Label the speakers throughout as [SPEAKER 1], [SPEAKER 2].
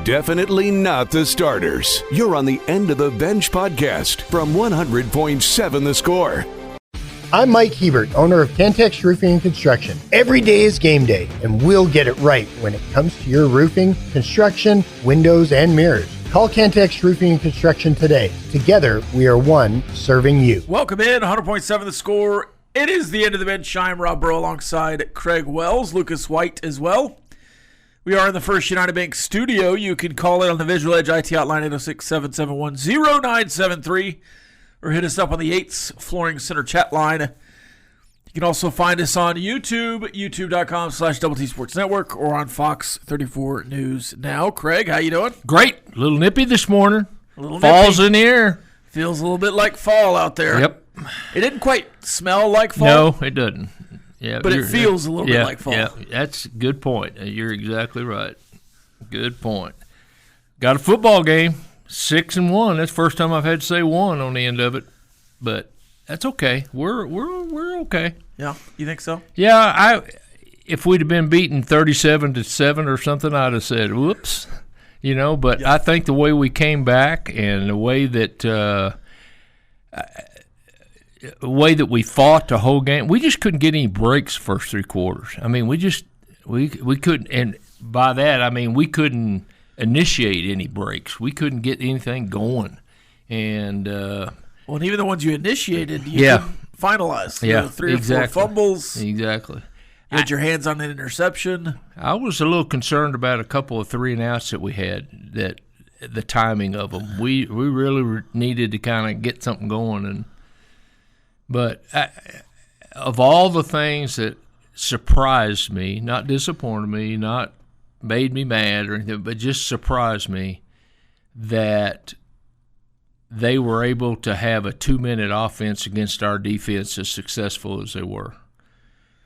[SPEAKER 1] Definitely not the starters. You're on the End of the Bench podcast from 100.7 The Score.
[SPEAKER 2] I'm Mike Hebert, owner of Cantex Roofing and Construction. Every day is game day, and we'll get it right when it comes to your roofing, construction, windows, and mirrors. Call Cantex Roofing and Construction today. Together, we are one serving you.
[SPEAKER 3] Welcome in, 100.7 The Score. It is the End of the Bench. I'm Rob Breaux alongside Craig Wells, Lucas White as well. We are in the First United Bank studio. You can call it on the Visual Edge IT hotline 806-771-0973 or hit us up on the 8th Flooring Center chat line. You can also find us on YouTube, youtube.com/Double T Sports Network, or on Fox 34 News Now. Craig, how you doing?
[SPEAKER 4] Great. A little nippy this morning.
[SPEAKER 3] A little
[SPEAKER 4] Fall's
[SPEAKER 3] nippy.
[SPEAKER 4] in the air.
[SPEAKER 3] Feels a little bit like fall out there.
[SPEAKER 4] Yep.
[SPEAKER 3] It didn't quite smell like fall.
[SPEAKER 4] No, it doesn't. Yeah,
[SPEAKER 3] but it feels a little bit like fall.
[SPEAKER 4] Yeah, that's a good point. You're exactly right. Good point. Got a football game, 6-1. That's the first time I've had to say one on the end of it, but that's okay. We're okay.
[SPEAKER 3] Yeah, you think so?
[SPEAKER 4] Yeah, if we'd have been beaten 37-7 or something, I'd have said whoops, But yeah. I think the way we came back and the way that we fought the whole game, we just couldn't get any breaks first three quarters. I mean, we couldn't, and by that I mean we couldn't initiate any breaks. We couldn't get anything going, and
[SPEAKER 3] and even the ones you initiated, you couldn't finalize.
[SPEAKER 4] Yeah,
[SPEAKER 3] 3 or 4 fumbles.
[SPEAKER 4] Exactly.
[SPEAKER 3] You had your hands on an interception.
[SPEAKER 4] I was a little concerned about a couple of 3-and-outs that we had, that the timing of them. We really needed to kind of get something going, but of all the things that surprised me, not disappointed me, not made me mad or anything, but just surprised me that they were able to have a 2-minute offense against our defense as successful as they were.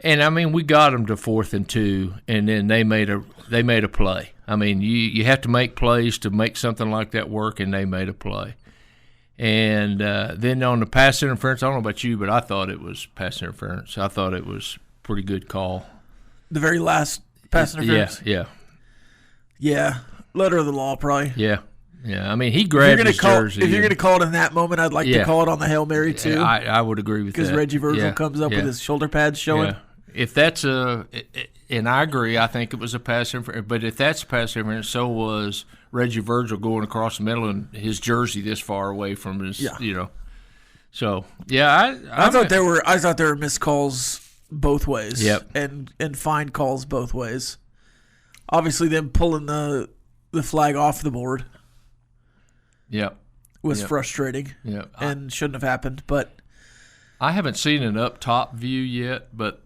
[SPEAKER 4] And I mean, we got them to 4th and 2, and then they made a play. I mean, you have to make plays to make something like that work, and they made a play. And then on the pass interference, I don't know about you, but I thought it was pass interference. I thought it was a pretty good call.
[SPEAKER 3] The very last pass interference?
[SPEAKER 4] Yeah.
[SPEAKER 3] Letter of the law, probably.
[SPEAKER 4] Yeah. I mean, he grabbed his jersey.
[SPEAKER 3] If you're going to call it in that moment, I'd like to call it on the Hail Mary, too.
[SPEAKER 4] I would agree with that.
[SPEAKER 3] Because Reggie Virgil comes up with his shoulder pads showing.
[SPEAKER 4] Yeah. If that's and I agree, I think it was a pass interference. But if that's a pass interference, so was Reggie Virgil going across the middle and his jersey this far away from his, So I
[SPEAKER 3] thought there were missed calls both ways.
[SPEAKER 4] Yep.
[SPEAKER 3] And fine calls both ways. Obviously, them pulling the flag off the board.
[SPEAKER 4] Yep.
[SPEAKER 3] Was frustrating.
[SPEAKER 4] Yep.
[SPEAKER 3] And shouldn't have happened. But
[SPEAKER 4] I haven't seen an up top view yet, but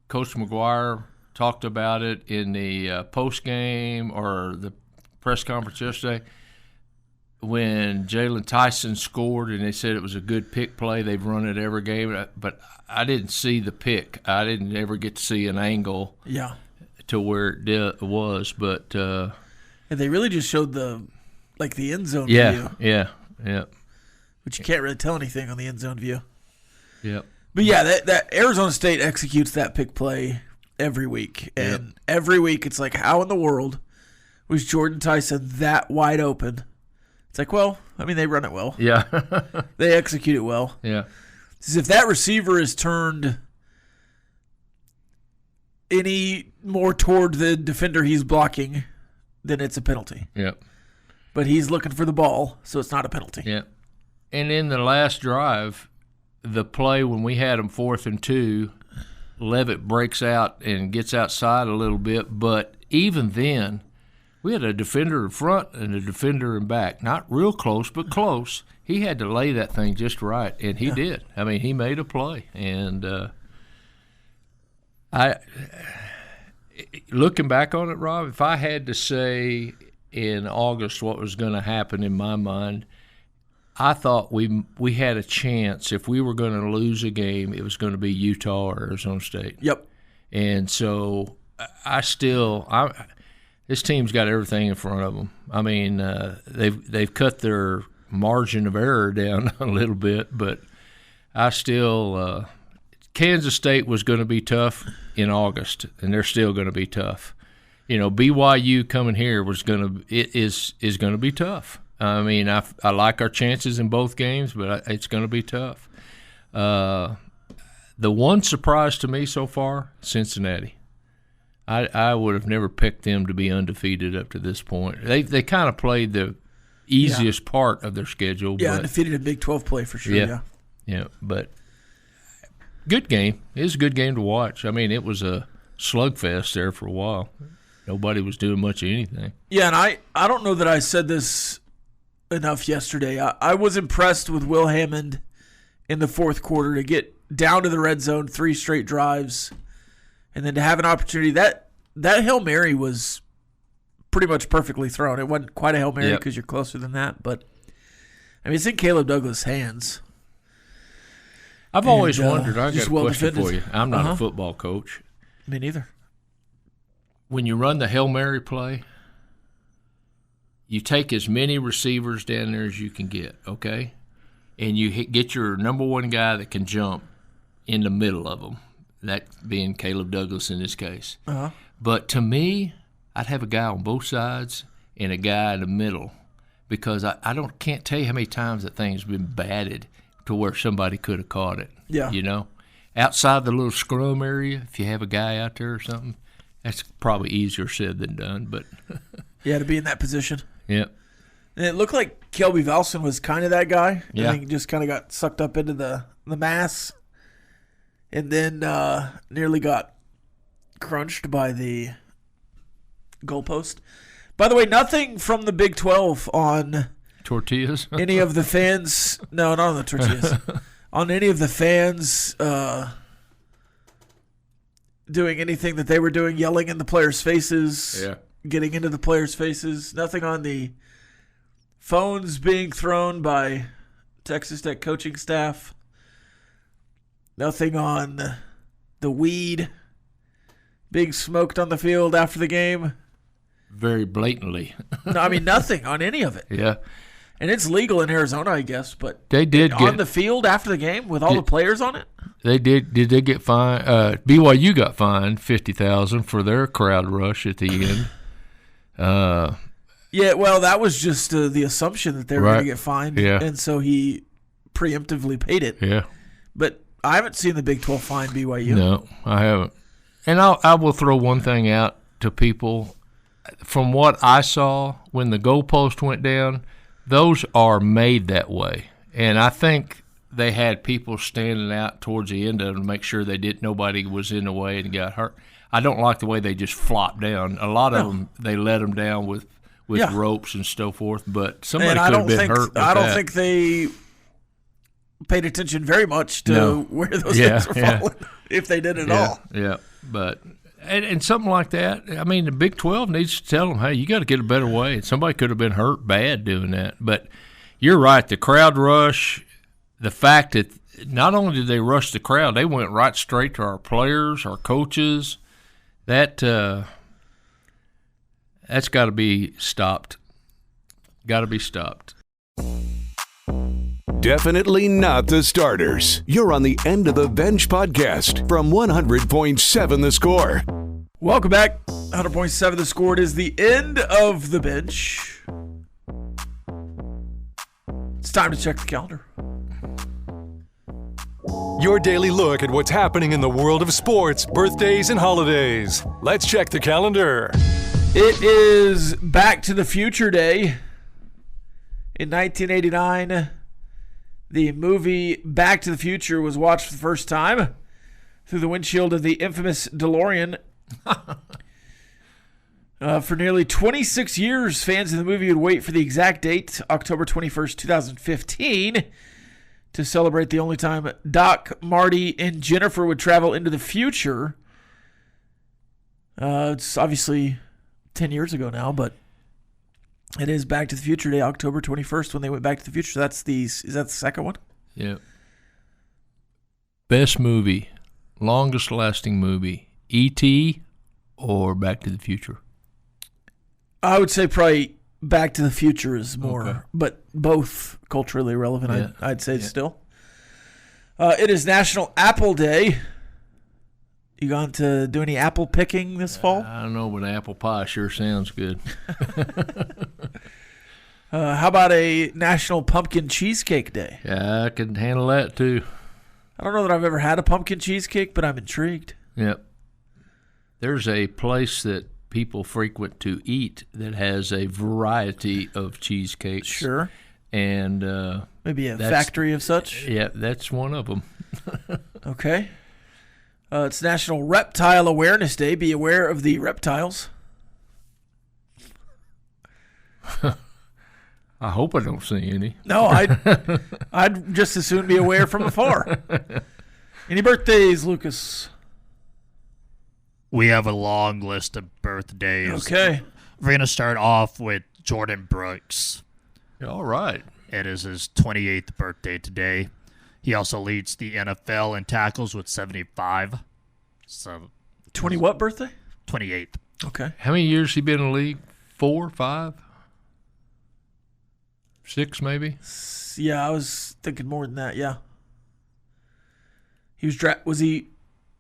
[SPEAKER 4] Coach McGuire talked about it in the post game or the press conference yesterday when Jalen Tyson scored, and they said it was a good pick play. They've run it every game, but I didn't see the pick. I didn't ever get to see an angle to where it was. But
[SPEAKER 3] and they really just showed the end zone view.
[SPEAKER 4] Yeah.
[SPEAKER 3] Which you can't really tell anything on the end zone view.
[SPEAKER 4] Yep.
[SPEAKER 3] But that Arizona State executes that pick play every week. And every week it's like, how in the world was Jordan Tyson that wide open? It's like, well, I mean, they run it well.
[SPEAKER 4] Yeah.
[SPEAKER 3] They execute it well.
[SPEAKER 4] Yeah.
[SPEAKER 3] Because if that receiver is turned any more toward the defender he's blocking, then it's a penalty.
[SPEAKER 4] Yep.
[SPEAKER 3] But he's looking for the ball, so it's not a penalty.
[SPEAKER 4] Yeah. And in the last drive, the play when we had them 4th and 2, Levitt breaks out and gets outside a little bit. But even then, we had a defender in front and a defender in back. Not real close, but close. He had to lay that thing just right, and he did. I mean, he made a play. And looking back on it, Rob, if I had to say in August what was going to happen in my mind, I thought we had a chance. If we were going to lose a game, it was going to be Utah or Arizona State.
[SPEAKER 3] Yep.
[SPEAKER 4] And so this team's got everything in front of them. I mean, they've cut their margin of error down a little bit, but I still Kansas State was going to be tough in August, and they're still going to be tough. BYU coming here is gonna be tough. I mean, I like our chances in both games, but it's gonna be tough. The one surprise to me so far, Cincinnati. I would have never picked them to be undefeated up to this point. They kind of played the easiest part of their schedule.
[SPEAKER 3] Yeah,
[SPEAKER 4] but,
[SPEAKER 3] undefeated in Big 12 play for sure.
[SPEAKER 4] Yeah, but good game. It was a good game to watch. I mean, it was a slugfest there for a while. Nobody was doing much of anything.
[SPEAKER 3] Yeah, and I don't know that I said this enough yesterday. I was impressed with Will Hammond in the fourth quarter to get down to the red zone, 3 straight drives, and then to have an opportunity. That Hail Mary was pretty much perfectly thrown. It wasn't quite a Hail Mary because you're closer than that, but I mean, it's in Caleb Douglas' hands.
[SPEAKER 4] I've always wondered. I got a
[SPEAKER 3] well
[SPEAKER 4] question
[SPEAKER 3] defended.
[SPEAKER 4] for you. I'm not a football coach.
[SPEAKER 3] Me neither.
[SPEAKER 4] When you run the Hail Mary play, you take as many receivers down there as you can get, okay? And you get your number one guy that can jump in the middle of them, that being Caleb Douglas in this case. But to me, I'd have a guy on both sides and a guy in the middle, because I can't tell you how many times that thing's been batted to where somebody could have caught it.
[SPEAKER 3] Yeah.
[SPEAKER 4] Outside the little scrum area, if you have a guy out there or something, that's probably easier said than done. But
[SPEAKER 3] yeah, to be in that position.
[SPEAKER 4] Yeah.
[SPEAKER 3] And it looked like Kelby Valson was kind of that guy.
[SPEAKER 4] Yeah.
[SPEAKER 3] I think he just kind of got sucked up into the mass and then nearly got crunched by the goalpost. By the way, nothing from the Big 12 on
[SPEAKER 4] tortillas.
[SPEAKER 3] Any of the fans? No, not on the tortillas. On any of the fans doing anything that they were doing, yelling in the players' faces, getting into the players' faces. Nothing on the phones being thrown by Texas Tech coaching staff. Nothing on the weed being smoked on the field after the game.
[SPEAKER 4] Very blatantly.
[SPEAKER 3] No, I mean, nothing on any of it.
[SPEAKER 4] Yeah.
[SPEAKER 3] And it's legal in Arizona, I guess, but
[SPEAKER 4] they did
[SPEAKER 3] on the field after the game with all the players on it?
[SPEAKER 4] They did. Did they get fined? BYU got fined $50,000 for their crowd rush at the end.
[SPEAKER 3] Yeah, well, that was just the assumption that they were going to get fined, and so he preemptively paid it.
[SPEAKER 4] Yeah.
[SPEAKER 3] But I haven't seen the Big 12 fine BYU.
[SPEAKER 4] No, I haven't. And I will throw one thing out to people. From what I saw when the goalpost went down, those are made that way. And I think they had people standing out towards the end of them to make sure nobody was in the way and got hurt. I don't like the way they just flopped down. A lot of them, they let them down with ropes and so forth, but somebody could have been hurt with
[SPEAKER 3] I don't think they paid attention very much to where those things were falling, if they did at all.
[SPEAKER 4] Yeah, but and something like that, I mean, the Big 12 needs to tell them, hey, you got to get a better way. And somebody could have been hurt bad doing that. But you're right, the crowd rush, the fact that not only did they rush the crowd, they went right straight to our players, our coaches. That's got to be stopped. Got to be stopped.
[SPEAKER 1] Definitely not the starters. You're on the End of the Bench podcast from 100.7 The Score.
[SPEAKER 3] Welcome back. 100.7 The Score. It is the End of the Bench. It's time to check the calendar.
[SPEAKER 5] Your daily look at what's happening in the world of sports, birthdays, and holidays. Let's check the calendar.
[SPEAKER 3] It is Back to the Future Day. In 1989, the movie Back to the Future was watched for the first time through the windshield of the infamous DeLorean. For nearly 26 years, fans of the movie would wait for the exact date, October 21st, 2015, to celebrate the only time Doc, Marty, and Jennifer would travel into the future. It's obviously 10 years ago now, but it is Back to the Future Day, October 21st, when they went Back to the Future. So is that the second one?
[SPEAKER 4] Yeah. Best movie, longest lasting movie, E.T. or Back to the Future?
[SPEAKER 3] I would say probably Back to the Future is more, but both culturally relevant, I'd say still. It is National Apple Day. You going to do any apple picking this fall?
[SPEAKER 4] I don't know, but apple pie sure sounds good.
[SPEAKER 3] How about a National Pumpkin Cheesecake Day?
[SPEAKER 4] Yeah, I can handle that too.
[SPEAKER 3] I don't know that I've ever had a pumpkin cheesecake, but I'm intrigued.
[SPEAKER 4] Yep. There's a place that people frequent to eat that has a variety of cheesecakes.
[SPEAKER 3] Sure.
[SPEAKER 4] And
[SPEAKER 3] maybe a factory of such?
[SPEAKER 4] Yeah, that's one of them.
[SPEAKER 3] Okay. It's National Reptile Awareness Day. Be aware of the reptiles.
[SPEAKER 4] I hope I don't see any.
[SPEAKER 3] No, I'd just as soon be aware from afar. Any birthdays, Lucas?
[SPEAKER 6] We have a long list of birthdays.
[SPEAKER 3] Okay.
[SPEAKER 6] We're going to start off with Jordan Brooks.
[SPEAKER 4] All right.
[SPEAKER 6] It is his 28th birthday today. He also leads the NFL in tackles with 75. So
[SPEAKER 3] 20 what birthday?
[SPEAKER 6] 28th.
[SPEAKER 3] Okay.
[SPEAKER 4] How many years he been in the league? 4, 5? 6 maybe?
[SPEAKER 3] Yeah, I was thinking more than that, yeah. He was was he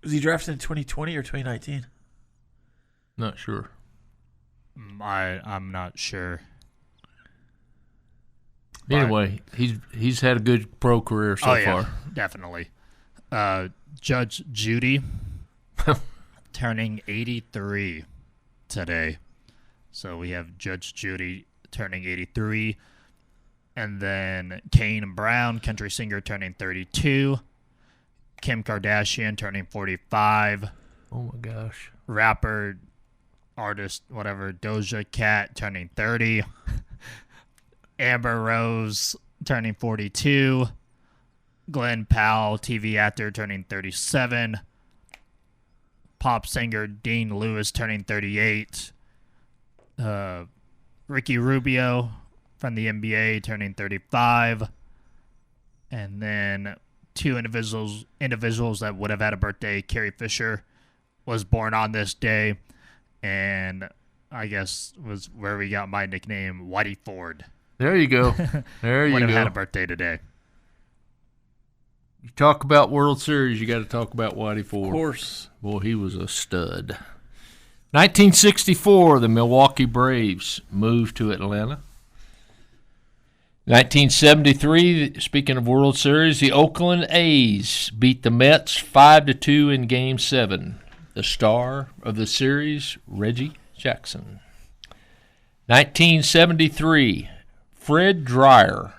[SPEAKER 3] drafted in 2020 or 2019?
[SPEAKER 4] Not sure.
[SPEAKER 6] I'm not sure.
[SPEAKER 4] Anyway, he's had a good pro career so far.
[SPEAKER 6] Definitely. Judge Judy turning 83 today. So we have Judge Judy turning 83. And then Kane Brown, country singer, turning 32. Kim Kardashian turning 45.
[SPEAKER 4] Oh, my gosh.
[SPEAKER 6] Rapper, artist, whatever, Doja Cat turning 30. Amber Rose turning 42. Glenn Powell, TV actor, turning 37. Pop singer Dean Lewis turning 38. Ricky Rubio from the NBA turning 35. And then two individuals that would have had a birthday. Carrie Fisher was born on this day, and I guess was where we got my nickname, Whitey Ford.
[SPEAKER 4] There you go. There you
[SPEAKER 6] Would have
[SPEAKER 4] go.
[SPEAKER 6] had a birthday today.
[SPEAKER 4] You talk about World Series, you got to talk about Whitey Ford.
[SPEAKER 3] Of course.
[SPEAKER 4] Boy, he was a stud. 1964, the Milwaukee Braves moved to Atlanta. 1973, speaking of World Series, the Oakland A's beat the Mets 5-2 in Game 7. The star of the series, Reggie Jackson. 1973, Fred Dreyer,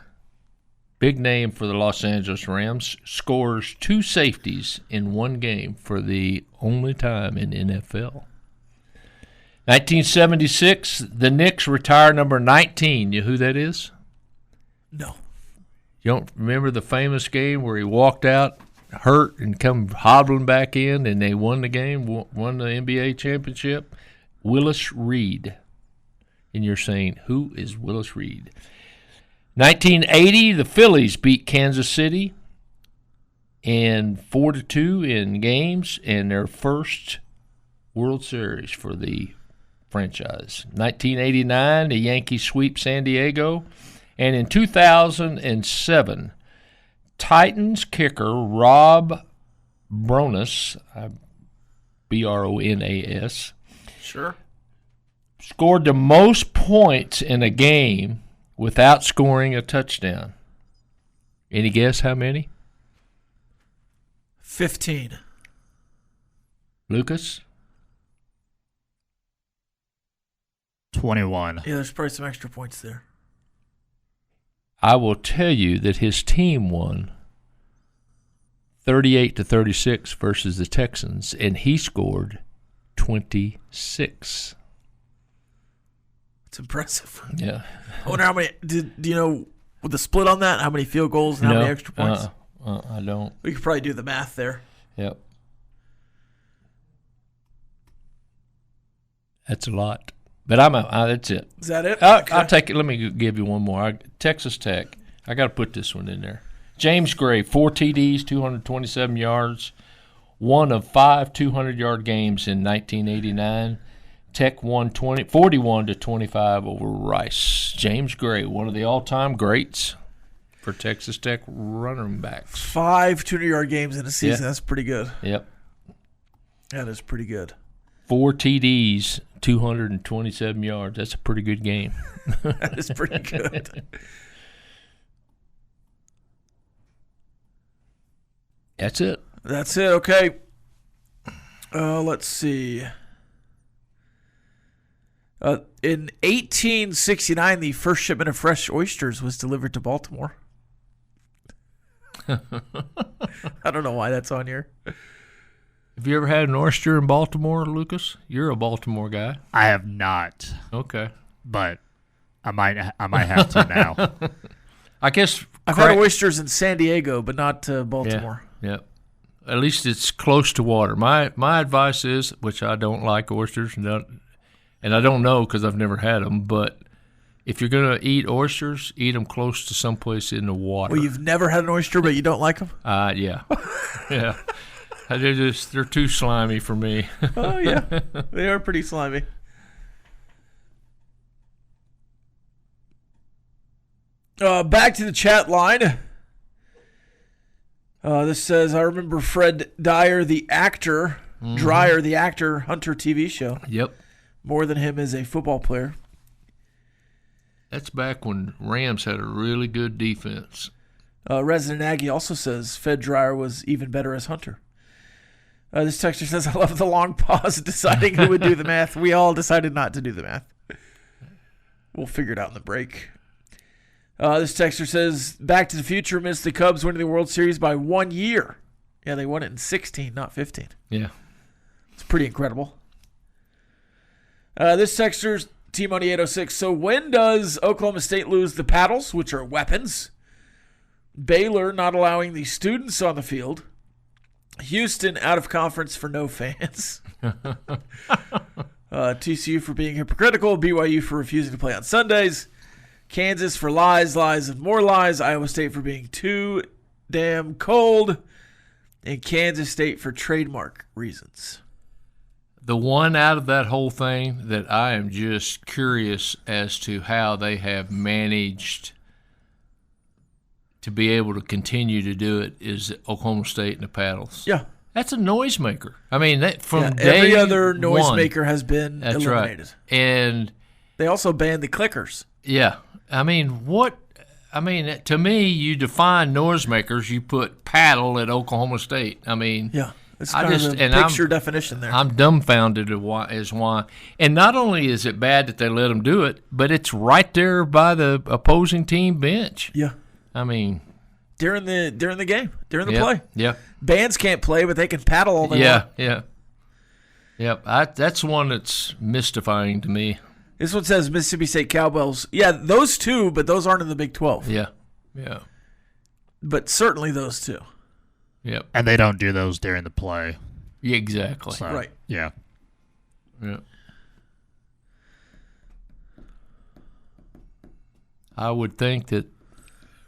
[SPEAKER 4] big name for the Los Angeles Rams, scores 2 safeties in one game for the only time in NFL. 1976, the Knicks retire number 19. You know who that is?
[SPEAKER 3] No.
[SPEAKER 4] You don't remember the famous game where he walked out hurt and come hobbling back in and they won the game, won the NBA championship? Willis Reed. And you're saying, who is Willis Reed? 1980, the Phillies beat Kansas City in 4-2 in games in their first World Series for the franchise. 1989, the Yankees sweep San Diego. And in 2007, Titans kicker Rob Bronas, Bronas,
[SPEAKER 3] Sure.
[SPEAKER 4] scored the most points in a game without scoring a touchdown. Any guess how many?
[SPEAKER 3] 15.
[SPEAKER 4] Lucas?
[SPEAKER 6] 21.
[SPEAKER 3] Yeah, there's probably some extra points there.
[SPEAKER 4] I will tell you that his team won 38-36 versus the Texans, and he scored 26.
[SPEAKER 3] It's impressive.
[SPEAKER 4] Yeah.
[SPEAKER 3] I wonder how many. Do you know with the split on that? How many field goals and how many extra points?
[SPEAKER 4] I don't.
[SPEAKER 3] We could probably do the math there.
[SPEAKER 4] Yep. That's a lot. But that's it.
[SPEAKER 3] Is that it?
[SPEAKER 4] I'll take it. Let me give you one more. Texas Tech. I got to put this one in there. James Gray, 4 TDs, 227 yards, one of 5 200-yard games in 1989. Tech won 41-25 over Rice. James Gray, one of the all-time greats for Texas Tech running backs.
[SPEAKER 3] 5 200-yard games in a season.
[SPEAKER 4] Yeah.
[SPEAKER 3] That's pretty good.
[SPEAKER 4] Yep.
[SPEAKER 3] That is pretty good.
[SPEAKER 4] 4 TDs, 227 yards. That's a pretty good game.
[SPEAKER 3] That is pretty good.
[SPEAKER 4] That's it.
[SPEAKER 3] That's it. Okay. Let's see. In 1869, the first shipment of fresh oysters was delivered to Baltimore. I don't know why that's on here.
[SPEAKER 4] Have you ever had an oyster in Baltimore, Lucas? You're a Baltimore guy.
[SPEAKER 6] I have not,
[SPEAKER 4] Okay.
[SPEAKER 6] but I might have to now.
[SPEAKER 4] I guess
[SPEAKER 3] I've had oysters in San Diego, but not Baltimore.
[SPEAKER 4] Yeah. At least it's close to water. My advice is, which I don't like oysters, and I don't know because I've never had them, but if you're going to eat oysters, eat them close to someplace in the water.
[SPEAKER 3] Well, you've never had an oyster, but you don't like them?
[SPEAKER 4] Yeah. Yeah. They're too slimy for me.
[SPEAKER 3] Oh, yeah. They are pretty slimy. Back to the chat line. This says, I remember Fred Dyer, the actor, Dreyer, the actor, Hunter TV show.
[SPEAKER 4] Yep.
[SPEAKER 3] More than him as a football player.
[SPEAKER 4] That's back when Rams had a really good defense.
[SPEAKER 3] Resident Aggie also says Fred Dyer was even better as Hunter. This texter says, I love the long pause deciding who would do the math. We all decided not to do the math. We'll figure it out in the break. This texter says, Back to the Future missed the Cubs winning the World Series by 1 year. Yeah, they won it in 16, not 15.
[SPEAKER 4] Yeah.
[SPEAKER 3] It's pretty incredible. This texter's T-Money 806. So when does Oklahoma State lose the paddles, which are weapons? Baylor not allowing the students on the field. Houston out of conference for no fans. TCU for being hypocritical. BYU for refusing to play on Sundays. Kansas for lies, and more lies. Iowa State for being too damn cold. And Kansas State for trademark reasons.
[SPEAKER 4] The one out of that whole thing that I am just curious as to how they have managed to be able to continue to do it is Oklahoma State and the paddles.
[SPEAKER 3] Yeah.
[SPEAKER 4] That's a noisemaker. I mean, from
[SPEAKER 3] every other noisemaker has been eliminated.
[SPEAKER 4] Right. And
[SPEAKER 3] they also banned the clickers.
[SPEAKER 4] Yeah. I mean, to me, you define noisemakers, you put paddle at Oklahoma State. I mean,
[SPEAKER 3] yeah. It's kind of a picture definition there.
[SPEAKER 4] I'm dumbfounded as why. And not only is it bad that they let them do it, but it's right there by the opposing team bench.
[SPEAKER 3] Yeah.
[SPEAKER 4] I mean,
[SPEAKER 3] during the game, during the play.
[SPEAKER 4] Yeah.
[SPEAKER 3] Bands can't play, but they can paddle all they want.
[SPEAKER 4] Yeah. Yep. That's one that's mystifying to me.
[SPEAKER 3] This one says Mississippi State Cowboys. Yeah, those two, but those aren't in the Big 12.
[SPEAKER 4] Yeah.
[SPEAKER 3] But certainly those two.
[SPEAKER 4] Yep.
[SPEAKER 6] And they don't do those during the play.
[SPEAKER 4] Yeah, exactly.
[SPEAKER 6] So,
[SPEAKER 3] right.
[SPEAKER 6] Yeah.
[SPEAKER 4] Yeah. I would think that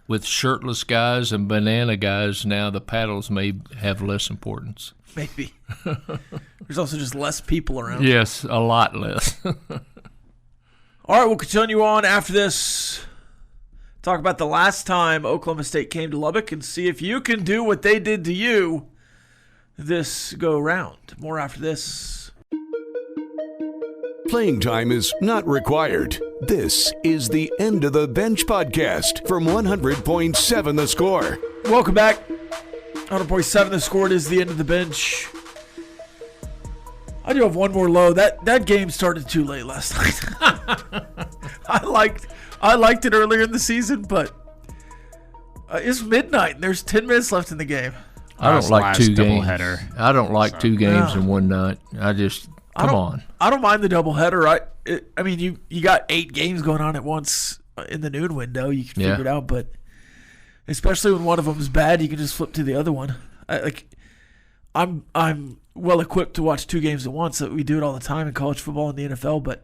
[SPEAKER 4] with shirtless guys and banana guys, now the paddles may have less importance.
[SPEAKER 3] Maybe. There's also just less people around.
[SPEAKER 4] Yes, a lot less.
[SPEAKER 3] All right, we'll continue on after this. Talk about the last time Oklahoma State came to Lubbock and see if you can do what they did to you this go round. More after this.
[SPEAKER 1] Playing time is not required. This is the End of the Bench podcast from 100.7 The Score.
[SPEAKER 3] Welcome back. 100.7 The Score. It is the End of the Bench. I do have one more low. That game started too late last night. I liked it earlier in the season, but it's midnight and there's 10 minutes left in the game.
[SPEAKER 4] I don't like two games.
[SPEAKER 6] Doubleheader.
[SPEAKER 4] I don't like two games in one night. Come on.
[SPEAKER 3] I don't mind the doubleheader. I mean, you got 8 games going on at once in the noon window. You can figure it out, but especially when one of them is bad, you can just flip to the other one. I'm well equipped to watch 2 games at once. We do it all the time in college football and the NFL, but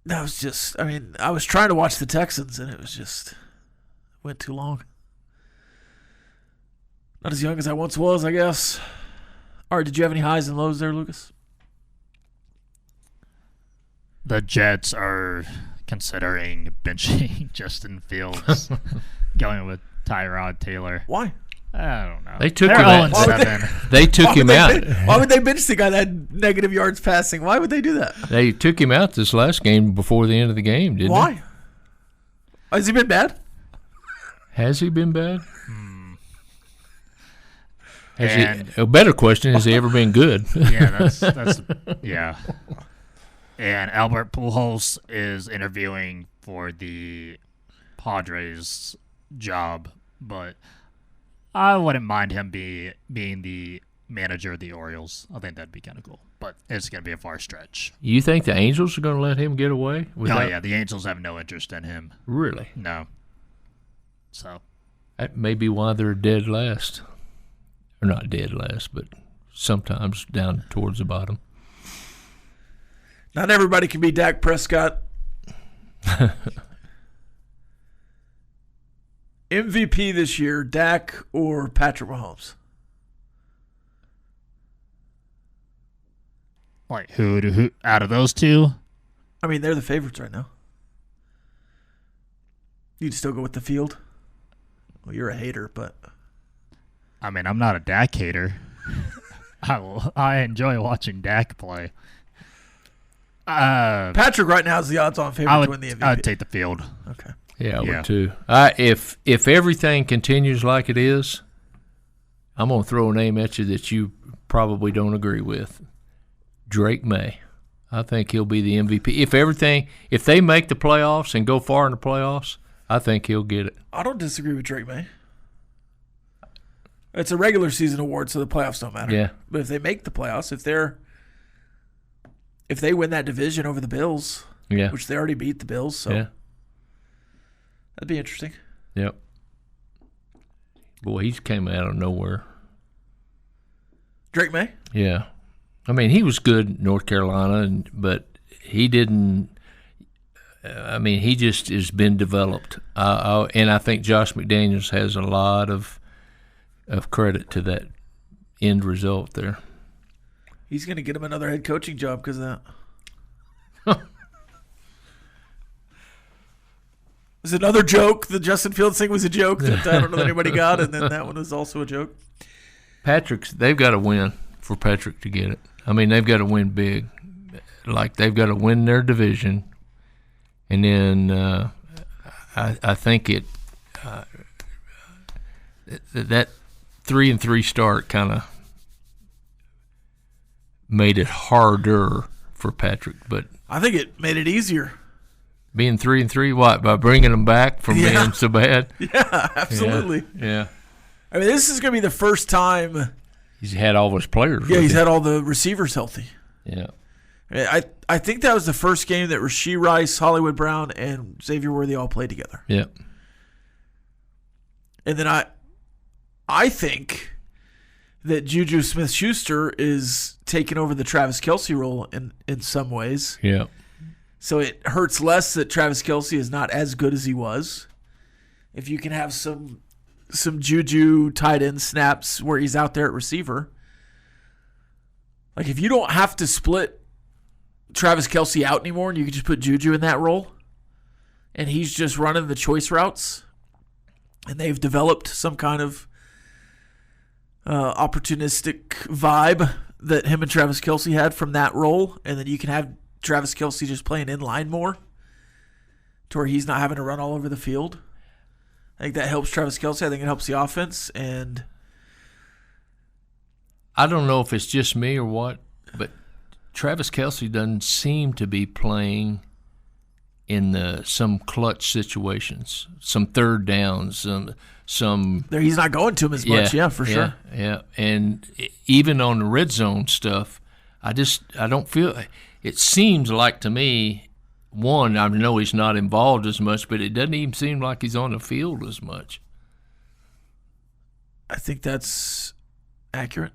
[SPEAKER 3] that was just, I was trying to watch the Texans and it was just went too long. Not as young as I once was, I guess. All right, did you have any highs and lows there, Lucas?
[SPEAKER 6] The Jets are considering benching Justin Fields, going with Tyrod Taylor.
[SPEAKER 3] Why?
[SPEAKER 6] I don't know.
[SPEAKER 4] They took
[SPEAKER 6] They're
[SPEAKER 4] him out.
[SPEAKER 6] 0-7.
[SPEAKER 4] They took him out.
[SPEAKER 3] Why would they bench the guy that had negative yards passing? Why would they do that?
[SPEAKER 4] They took him out this last game before the end of the game, didn't they?
[SPEAKER 3] Why? Has he been bad?
[SPEAKER 4] Has he been bad? A better question, has he ever been good?
[SPEAKER 6] Yeah, that's yeah. And Albert Pujols is interviewing for the Padres job, but I wouldn't mind him being the manager of the Orioles. I think that'd be kind of cool, but it's going to be a far stretch.
[SPEAKER 4] You think the Angels are going to let him get away?
[SPEAKER 6] Yeah, the Angels have no interest in him.
[SPEAKER 4] Really?
[SPEAKER 6] No. So
[SPEAKER 4] that may be why they're dead last. Or not dead last, but sometimes down towards the bottom.
[SPEAKER 3] Not everybody can be Dak Prescott. MVP this year, Dak or Patrick Mahomes?
[SPEAKER 6] like who out of those two?
[SPEAKER 3] I mean, they're the favorites right now. You'd still go with the field? Well, you're a hater, but...
[SPEAKER 6] I mean, I'm not a Dak hater. I enjoy watching Dak play.
[SPEAKER 3] Patrick right now is the odds-on favorite to win the MVP.
[SPEAKER 6] I would take the field.
[SPEAKER 3] Okay.
[SPEAKER 4] Yeah, I would too. If everything continues like it is, I'm going to throw a name at you that you probably don't agree with. Drake May. I think he'll be the MVP. If they make the playoffs and go far in the playoffs, I think he'll get it.
[SPEAKER 3] I don't disagree with Drake May. It's a regular season award, so the playoffs don't matter.
[SPEAKER 4] Yeah.
[SPEAKER 3] But if they make the playoffs, if they win that division over the Bills, which they already beat the Bills, so that'd be interesting.
[SPEAKER 4] Yep. Boy, he came out of nowhere.
[SPEAKER 3] Drake May?
[SPEAKER 4] Yeah. I mean, he was good in North Carolina, but he didn't – I mean, he just has been developed. And I think Josh McDaniels has a lot of credit to that end result there.
[SPEAKER 3] He's going to get him another head coaching job because of that. Was another joke. The Justin Fields thing was a joke that I don't know that anybody got, and then that one was also a joke.
[SPEAKER 4] They've got to win for Patrick to get it. I mean, they've got to win big. Like, they've got to win their division. And then I think that 3-3 start kind of made it harder for Patrick. But
[SPEAKER 3] I think it made it easier.
[SPEAKER 4] Being 3-3, what, by bringing them back from being so bad?
[SPEAKER 3] Yeah, absolutely.
[SPEAKER 4] Yeah.
[SPEAKER 3] I mean, this is going to be the first time
[SPEAKER 4] he's had all those players.
[SPEAKER 3] Yeah, he's had all the receivers healthy.
[SPEAKER 4] Yeah.
[SPEAKER 3] I think that was the first game that Rashee Rice, Hollywood Brown, and Xavier Worthy all played together.
[SPEAKER 4] Yeah.
[SPEAKER 3] And then I think that Juju Smith-Schuster is taking over the Travis Kelce role in some ways.
[SPEAKER 4] Yeah.
[SPEAKER 3] So it hurts less that Travis Kelce is not as good as he was. If you can have some Juju tight end snaps where he's out there at receiver. Like, if you don't have to split Travis Kelce out anymore and you can just put Juju in that role and he's just running the choice routes and they've developed some kind of opportunistic vibe that him and Travis Kelce had from that role, and then you can have Travis Kelce just playing in line more to where he's not having to run all over the field. I think that helps Travis Kelce. I think it helps the offense. And
[SPEAKER 4] I don't know if it's just me or what, but Travis Kelce doesn't seem to be playing in some clutch situations, some third downs, some.
[SPEAKER 3] He's not going to him as much, for sure.
[SPEAKER 4] Yeah, and even on the red zone stuff, I don't feel. It seems like to me, one, I know he's not involved as much, but it doesn't even seem like he's on the field as much.
[SPEAKER 3] I think that's accurate.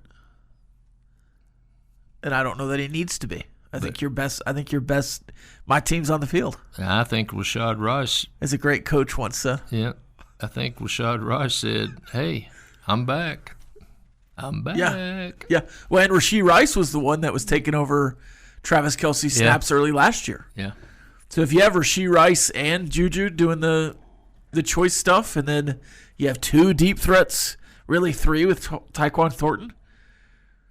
[SPEAKER 3] And I don't know that he needs to be. I think your best. My team's on the field.
[SPEAKER 4] I think Rashad Rice,
[SPEAKER 3] as a great coach once said.
[SPEAKER 4] Yeah, I think Rashad Rice said, "Hey, I'm back. I'm back."
[SPEAKER 3] Yeah. Well, and Rashee Rice was the one that was taking over Travis Kelce snaps early last year.
[SPEAKER 4] Yeah.
[SPEAKER 3] So if you have Rashee Rice and Juju doing the choice stuff, and then you have two deep threats Really 3 with Tyquan Thornton?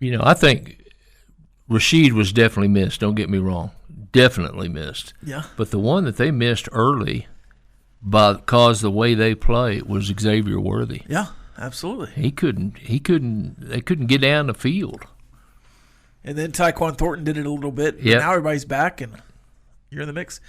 [SPEAKER 4] I think Rashid was definitely missed. Don't get me wrong. Definitely missed.
[SPEAKER 3] Yeah.
[SPEAKER 4] But the one that they missed early because the way they play was Xavier Worthy.
[SPEAKER 3] Yeah, absolutely.
[SPEAKER 4] They couldn't get down the field.
[SPEAKER 3] And then Tyquan Thornton did it a little bit.
[SPEAKER 4] Yep.
[SPEAKER 3] Now everybody's back, and you're in the mix.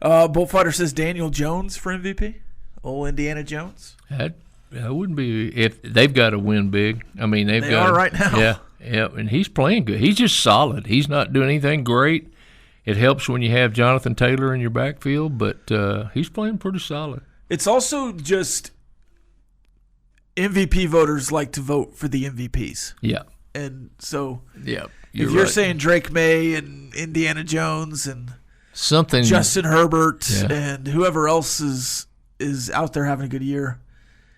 [SPEAKER 3] Bullfighter says Daniel Jones for MVP. Old Indiana Jones.
[SPEAKER 4] That wouldn't be if they've got to win big. I mean, they
[SPEAKER 3] are right now.
[SPEAKER 4] Yeah, and he's playing good. He's just solid. He's not doing anything great. It helps when you have Jonathan Taylor in your backfield, but he's playing pretty solid.
[SPEAKER 3] It's also just MVP voters like to vote for the MVPs.
[SPEAKER 4] Yeah.
[SPEAKER 3] And so
[SPEAKER 4] if
[SPEAKER 3] you're
[SPEAKER 4] right.
[SPEAKER 3] saying Drake May and Indiana Jones and
[SPEAKER 4] something
[SPEAKER 3] Justin Herbert and whoever else is out there having a good year,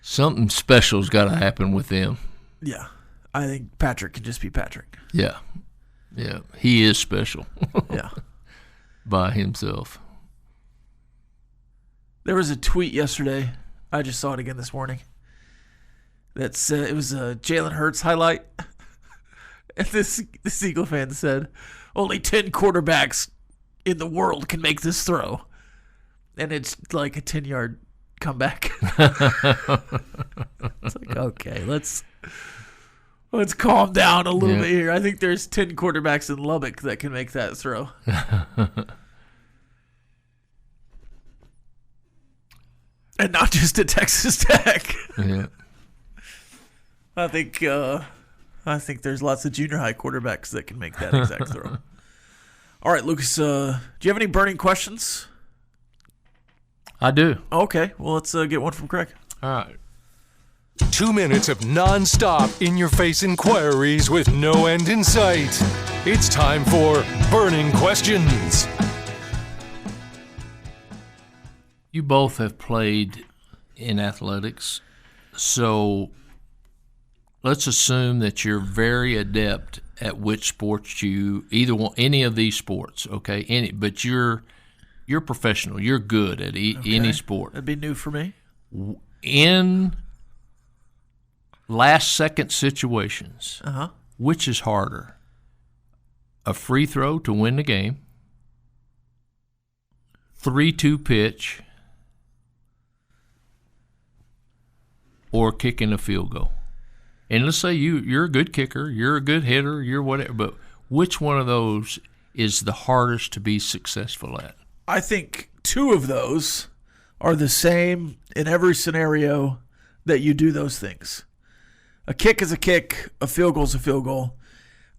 [SPEAKER 4] something special's got to happen with them.
[SPEAKER 3] Yeah. I think Patrick can just be Patrick.
[SPEAKER 4] Yeah. Yeah. He is special.
[SPEAKER 3] Yeah.
[SPEAKER 4] By himself.
[SPEAKER 3] There was a tweet yesterday. I just saw it again this morning. It was a Jalen Hurts highlight. And this Eagle fan said, only 10 quarterbacks in the world can make this throw. And it's like a 10-yard comeback. It's like, okay, let's calm down a little bit here. I think there's 10 quarterbacks in Lubbock that can make that throw. And not just at Texas Tech.
[SPEAKER 4] Yeah.
[SPEAKER 3] I think there's lots of junior high quarterbacks that can make that exact throw. All right, Lucas, do you have any burning questions?
[SPEAKER 4] I do.
[SPEAKER 3] Okay, well, let's get one from Craig.
[SPEAKER 4] All right.
[SPEAKER 5] 2 minutes of non-stop in-your-face inquiries with no end in sight. It's time for Burning Questions.
[SPEAKER 4] You both have played in athletics, so let's assume that you're very adept at which sports you either want, any of these sports, okay? But you're professional. You're good at any sport.
[SPEAKER 3] That'd be new for me.
[SPEAKER 4] In last-second situations, which is harder? A free throw to win the game, 3-2 pitch, or kicking a field goal? And let's say you're a good kicker, you're a good hitter, you're whatever, but which one of those is the hardest to be successful at?
[SPEAKER 3] I think 2 of those are the same in every scenario that you do those things. A kick is a kick, a field goal is a field goal.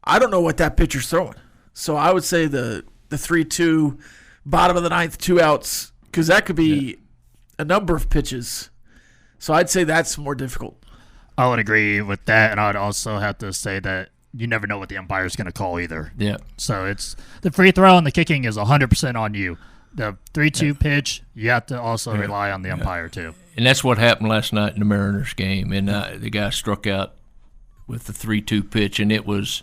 [SPEAKER 3] I don't know what that pitcher's throwing. So I would say the 3-2, bottom of the ninth, 2 outs, because that could be a number of pitches. So I'd say that's more difficult.
[SPEAKER 6] I would agree with that, and I'd also have to say that you never know what the umpire's going to call either.
[SPEAKER 4] Yeah.
[SPEAKER 6] So it's the free throw and the kicking is 100% on you. The 3-2 pitch, you have to also rely on the umpire too.
[SPEAKER 4] And that's what happened last night in the Mariners game. And the guy struck out with the 3-2 pitch, and it was,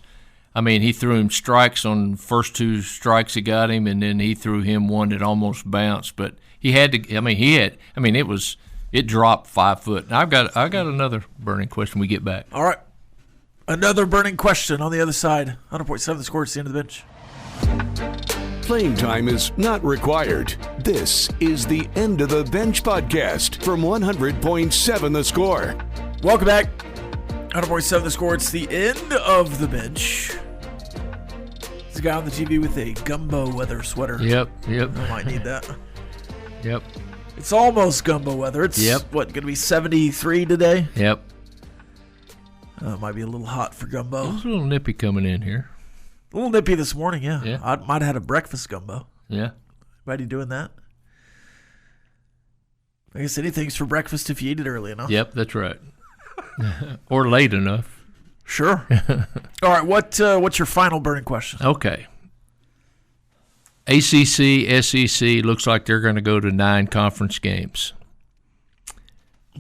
[SPEAKER 4] he threw him strikes on the first 2 strikes he got him, and then he threw him one that almost bounced. But he had to. It dropped 5 foot. And I got another burning question when we get back.
[SPEAKER 3] All right. Another burning question on the other side. 100.7 The Score. It's the end of the bench.
[SPEAKER 1] Playing time is not required. This is the End of the Bench podcast from 100.7 The Score.
[SPEAKER 3] Welcome back. 100.7 The Score. It's the end of the bench. There's a guy on the TV with a gumbo weather sweater.
[SPEAKER 4] Yep.
[SPEAKER 3] I might need that.
[SPEAKER 4] Yep.
[SPEAKER 3] It's almost gumbo weather. It's going to be 73 today?
[SPEAKER 4] Yep.
[SPEAKER 3] It might be a little hot for gumbo.
[SPEAKER 4] It was a little nippy coming in here.
[SPEAKER 3] A little nippy this morning, yeah.
[SPEAKER 4] Yeah.
[SPEAKER 3] I might have had a breakfast gumbo.
[SPEAKER 4] Yeah.
[SPEAKER 3] Anybody doing that? I guess anything's for breakfast if you eat it early enough.
[SPEAKER 4] Yep, that's right. Or late enough.
[SPEAKER 3] Sure. All right, what's your final burning question?
[SPEAKER 4] Okay. ACC, SEC, looks like they're going to go to 9 conference games.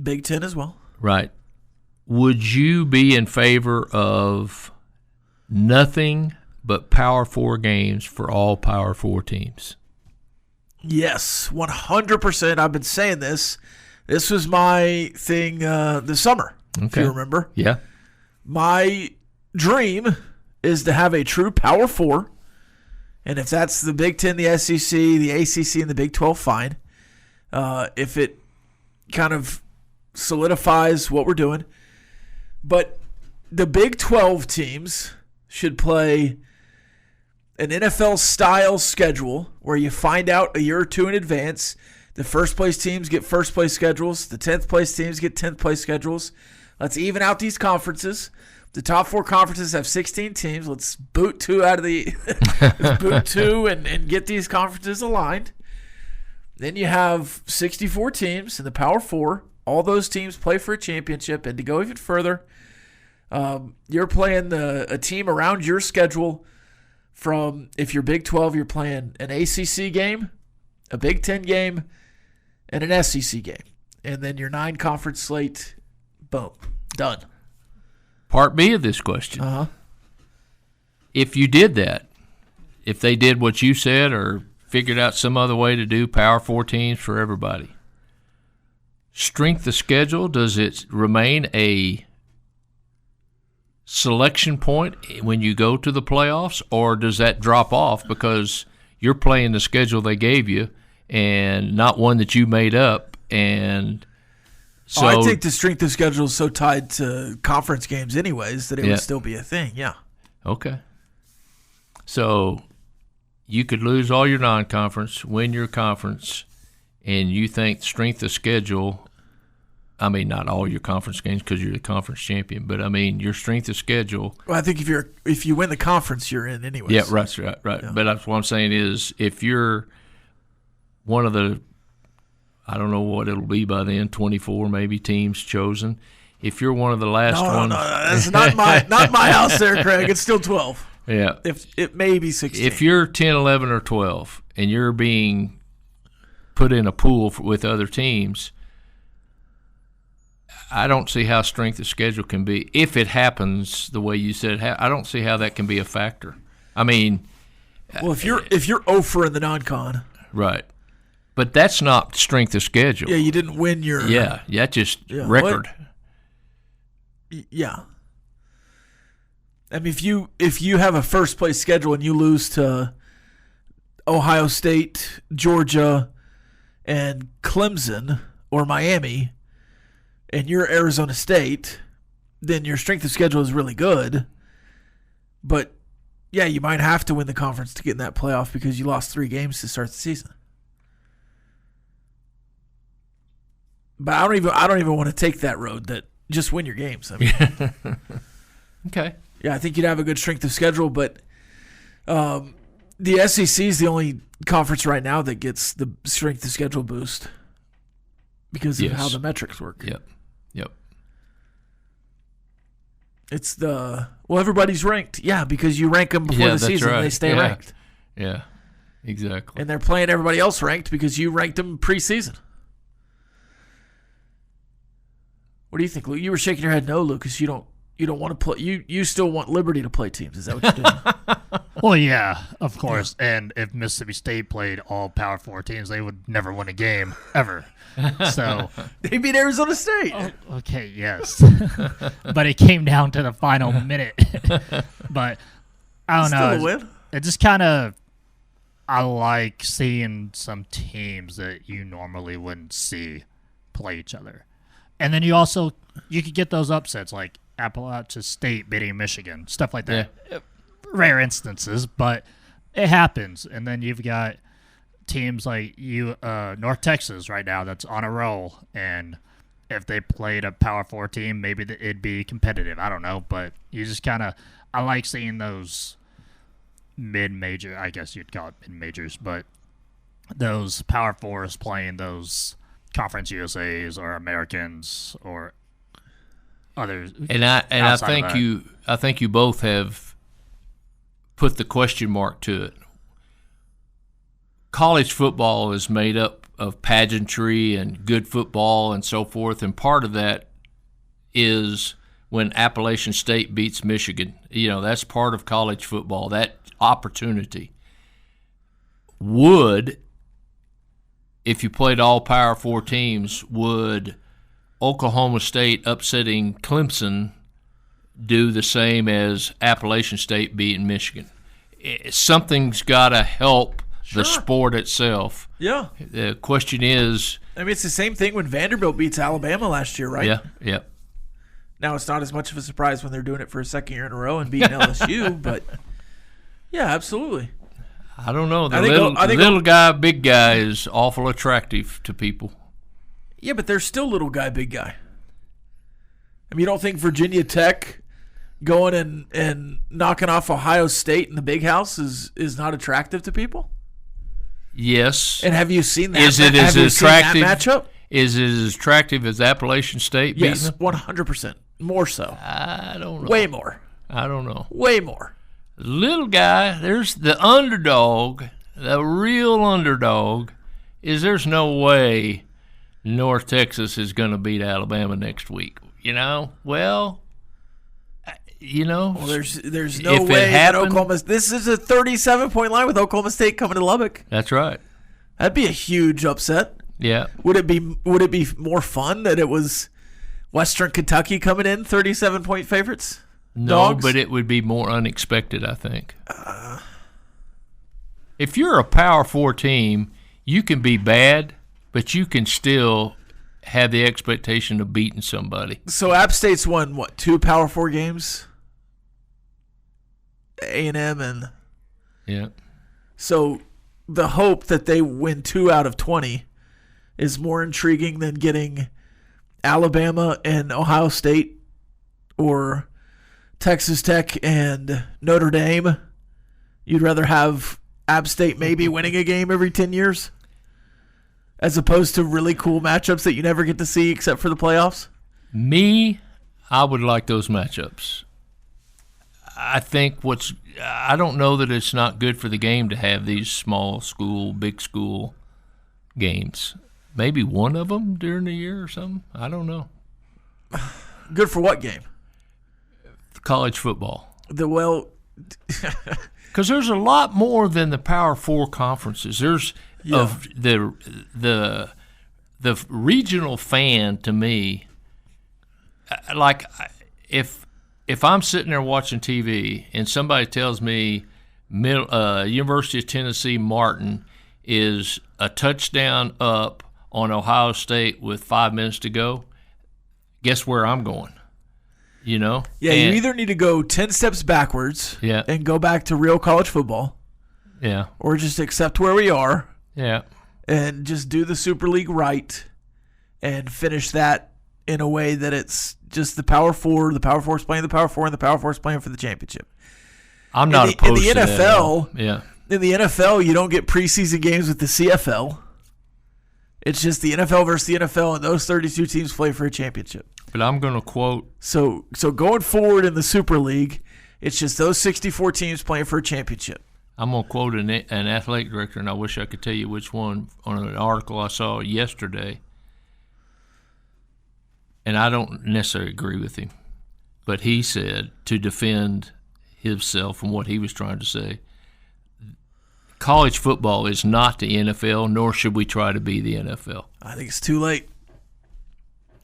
[SPEAKER 3] Big Ten as well.
[SPEAKER 4] Right. Would you be in favor of nothing but Power 4 games for all Power 4 teams?
[SPEAKER 3] Yes, 100%. I've been saying this. This was my thing this summer. if you remember.
[SPEAKER 4] Yeah.
[SPEAKER 3] My dream is to have a true Power 4, and if that's the Big Ten, the SEC, the ACC, and the Big 12, fine. If it kind of solidifies what we're doing. But the Big 12 teams should play an NFL-style schedule where you find out a year or two in advance. The first-place teams get first-place schedules. The 10th-place teams get 10th-place schedules. Let's even out these conferences. The top 4 conferences have 16 teams. Let's boot 2 out of the let's boot 2 and get these conferences aligned. Then you have 64 teams in the Power 4. All those teams play for a championship. And to go even further, you're playing a team around your schedule. From, if you're Big 12, you're playing an ACC game, a Big 10 game, and an SEC game. And then your 9-conference slate, boom, done.
[SPEAKER 4] Part B of this question. If you did that, if they did what you said or figured out some other way to do Power 4 teams for everybody, strength of schedule, does it remain a selection point when you go to the playoffs, or does that drop off because you're playing the schedule they gave you and not one that you made up? And so
[SPEAKER 3] I think the strength of schedule is so tied to conference games anyways that it would still be a thing. Yeah.
[SPEAKER 4] Okay. So you could lose all your non-conference, win your conference, and you think strength of schedule, I mean, not all your conference games because you're the conference champion, but I mean your strength of schedule.
[SPEAKER 3] Well, I think if you win the conference, you're in anyways.
[SPEAKER 4] Yeah, right. Yeah. But that's what I'm saying is if you're one of the, I don't know what it'll be by then, 24 maybe teams chosen. If you're one of the last ones,
[SPEAKER 3] no, that's not my house there, Craig. It's still 12.
[SPEAKER 4] Yeah,
[SPEAKER 3] if it may be 16.
[SPEAKER 4] If you're 10, 11, or 12, and you're being put in a pool with other teams, I don't see how strength of schedule can be, if it happens the way you said. I don't see how that can be a factor. I mean,
[SPEAKER 3] well, if you're 0 for in the non-con,
[SPEAKER 4] right? But that's not strength of schedule.
[SPEAKER 3] Yeah, you didn't win your.
[SPEAKER 4] Yeah, just record.
[SPEAKER 3] Yeah. I mean, if you have a first place schedule and you lose to Ohio State, Georgia, and Clemson or Miami, and you're Arizona State, then your strength of schedule is really good. But, yeah, you might have to win the conference to get in that playoff because you lost 3 games to start the season. But I don't even want to take that road that just win your games. I mean,
[SPEAKER 4] okay.
[SPEAKER 3] Yeah, I think you'd have a good strength of schedule, but the SEC is the only conference right now that gets the strength of schedule boost because of how the metrics work.
[SPEAKER 4] Yep.
[SPEAKER 3] It's everybody's ranked. Yeah, because you rank them before the season and they stay ranked.
[SPEAKER 4] Yeah, exactly.
[SPEAKER 3] And they're playing everybody else ranked because you ranked them preseason. What do you think, Luke? You were shaking your head no, Lucas. You don't want to play. You still want Liberty to play teams. Is that what you're doing?
[SPEAKER 6] Well, yeah, of course. Yeah. And if Mississippi State played all Power 4 teams, they would never win a game ever. So
[SPEAKER 3] they beat Arizona State.
[SPEAKER 6] Oh, okay, yes. But it came down to the final minute. But I don't know.
[SPEAKER 3] Still a win.
[SPEAKER 6] It just kind of, I like seeing some teams that you normally wouldn't see play each other. And then you could get those upsets like Appalachia State beating Michigan, stuff like that. Yeah. Rare instances, but it happens. And then you've got teams like North Texas right now that's on a roll. And if they played a Power 4 team, maybe it'd be competitive. I don't know. But you just kind of – I like seeing those mid-major – I guess you'd call it mid-majors. But those Power 4s playing those Conference USAs or Americans or others.
[SPEAKER 4] And I think you both have put the question mark to it. College football is made up of pageantry and good football and so forth, and part of that is when Appalachian State beats Michigan. That's part of college football, that opportunity. If you played all Power 4 teams, would Oklahoma State upsetting Clemson do the same as Appalachian State beating Michigan? Something's got to help the sport itself.
[SPEAKER 3] Yeah.
[SPEAKER 4] The question is,
[SPEAKER 3] I mean, it's the same thing when Vanderbilt beats Alabama last year, right?
[SPEAKER 4] Yeah.
[SPEAKER 3] Now, it's not as much of a surprise when they're doing it for a second year in a row and beating LSU, but yeah, absolutely.
[SPEAKER 4] I don't know. The little guy, big guy is awful attractive to people.
[SPEAKER 3] Yeah, but they're still little guy, big guy. I mean, you don't think Virginia Tech going and knocking off Ohio State in the big house is not attractive to people?
[SPEAKER 4] Yes.
[SPEAKER 3] And have you seen that?
[SPEAKER 4] Is it as attractive?
[SPEAKER 3] Matchup?
[SPEAKER 4] Is it as attractive as Appalachian State beating
[SPEAKER 3] Yes,
[SPEAKER 4] them?
[SPEAKER 3] 100%. More so.
[SPEAKER 4] I don't know.
[SPEAKER 3] Way more.
[SPEAKER 4] I don't know.
[SPEAKER 3] Way more.
[SPEAKER 4] Little guy, there's the underdog, the real underdog, there's no way North Texas is going to beat Alabama next week. Well,
[SPEAKER 3] there's no way that Oklahoma. This is a 37-point line with Oklahoma State coming to Lubbock.
[SPEAKER 4] That's right.
[SPEAKER 3] That'd be a huge upset.
[SPEAKER 4] Yeah.
[SPEAKER 3] Would it be more fun that it was Western Kentucky coming in 37-point favorites?
[SPEAKER 4] No,
[SPEAKER 3] Dogs?
[SPEAKER 4] But it would be more unexpected, I think. If you're a Power 4 team, you can be bad, but you can still have the expectation of beating somebody.
[SPEAKER 3] So App State's won, 2 Power 4 games? A&M and...
[SPEAKER 4] Yeah.
[SPEAKER 3] So the hope that they win 2 out of 20 is more intriguing than getting Alabama and Ohio State or Texas Tech and Notre Dame. You'd rather have App State maybe winning a game every 10 years as opposed to really cool matchups that you never get to see except for the playoffs?
[SPEAKER 4] I would like those matchups. I don't know that it's not good for the game to have these small school, big school games. Maybe one of them during the year or something. I don't know.
[SPEAKER 3] Good for what game?
[SPEAKER 4] College football. Because there's a lot more than the Power 4 conferences. There's of the regional fan to me. Like if I'm sitting there watching TV and somebody tells me University of Tennessee Martin is a touchdown up on Ohio State with 5 minutes to go, guess where I'm going? Yeah,
[SPEAKER 3] you either need to go 10 steps backwards and go back to real college football.
[SPEAKER 4] Yeah.
[SPEAKER 3] Or just accept where we are.
[SPEAKER 4] Yeah.
[SPEAKER 3] And just do the Super League right and finish that in a way that it's just the Power 4 is playing the Power 4, and the Power 4 is playing for the championship.
[SPEAKER 4] I'm not opposed to that.
[SPEAKER 3] In the NFL, you don't get preseason games with the CFL. It's just the NFL versus the NFL, and those 32 teams play for a championship.
[SPEAKER 4] But I'm going to quote.
[SPEAKER 3] So going forward in the Super League, it's just those 64 teams playing for a championship.
[SPEAKER 4] I'm going to quote an athletic director, and I wish I could tell you which one, on an article I saw yesterday. And I don't necessarily agree with him. But he said, to defend himself from what he was trying to say, college football is not the NFL, nor should we try to be the NFL.
[SPEAKER 3] I think it's too late.